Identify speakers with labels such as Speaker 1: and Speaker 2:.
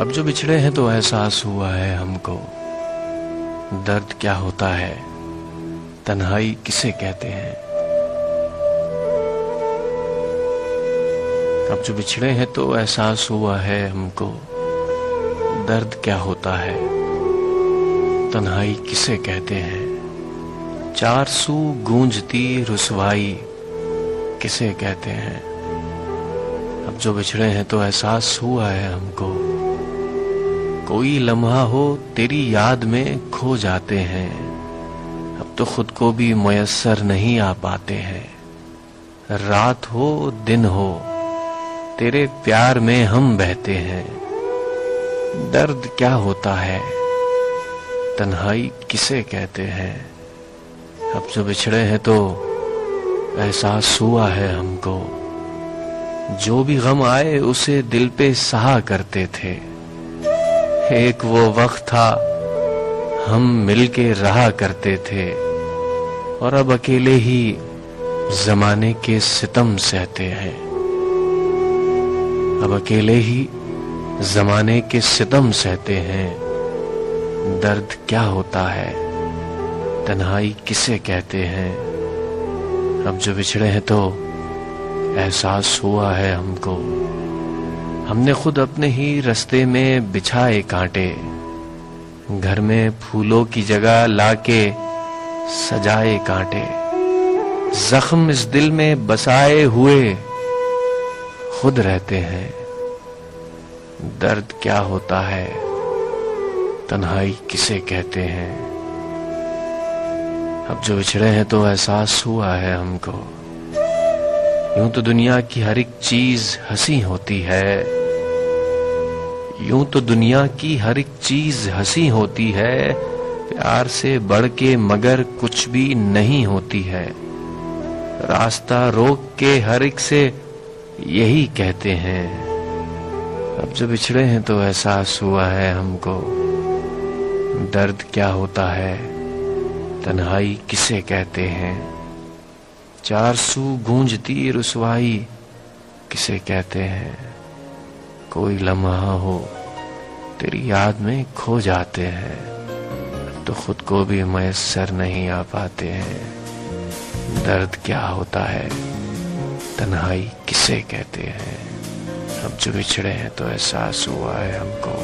Speaker 1: اب جو بچھڑے ہیں تو احساس ہوا ہے ہم کو، درد کیا ہوتا ہے، تنہائی کسے کہتے ہیں۔ اب جو بچھڑے ہیں تو احساس ہوا ہے ہم کو، درد کیا ہوتا ہے، تنہائی کسے کہتے ہیں۔ چار سو گونجتی رسوائی کسے کہتے ہیں۔ اب جو بچھڑے ہیں تو احساس ہوا ہے ہم کو، کوئی لمحہ ہو تیری یاد میں کھو جاتے ہیں۔ اب تو خود کو بھی میسر نہیں آ پاتے ہیں۔ رات ہو دن ہو تیرے پیار میں ہم بہتے ہیں۔ درد کیا ہوتا ہے، تنہائی کسے کہتے ہیں۔ اب جو بچھڑے ہیں تو احساس ہوا ہے ہم کو، جو بھی غم آئے اسے دل پہ سہا کرتے تھے۔ ایک وہ وقت تھا ہم مل کے رہا کرتے تھے، اور اب اکیلے ہی زمانے کے ستم سہتے ہیں۔ اب اکیلے ہی زمانے کے ستم سہتے ہیں۔ درد کیا ہوتا ہے، تنہائی کسے کہتے ہیں۔ اب جو بچھڑے ہیں تو احساس ہوا ہے ہم کو، ہم نے خود اپنے ہی رستے میں بچھائے کانٹے، گھر میں پھولوں کی جگہ لا کے سجائے کانٹے۔ زخم اس دل میں بسائے ہوئے خود رہتے ہیں۔ درد کیا ہوتا ہے، تنہائی کسے کہتے ہیں۔ اب جو بچھڑے ہیں تو احساس ہوا ہے ہم کو، یوں تو دنیا کی ہر ایک چیز ہنسی ہوتی ہے، یوں تو دنیا کی ہر ایک چیز ہنسی ہوتی ہے، پیار سے بڑھ کے مگر کچھ بھی نہیں ہوتی ہے۔ راستہ روک کے ہر ایک سے یہی کہتے ہیں۔ اب جو بچھڑے ہیں تو احساس ہوا ہے ہم کو، درد کیا ہوتا ہے، تنہائی کسے کہتے ہیں۔ چار سو گونجتی رسوائی کسے کہتے ہیں۔ کوئی لمحہ ہو تیری یاد میں کھو جاتے ہیں، تو خود کو بھی میسر نہیں آ پاتے ہیں۔ درد کیا ہوتا ہے، تنہائی کسے کہتے ہیں۔ اب جو بچھڑے ہیں تو احساس ہوا ہے ہم کو۔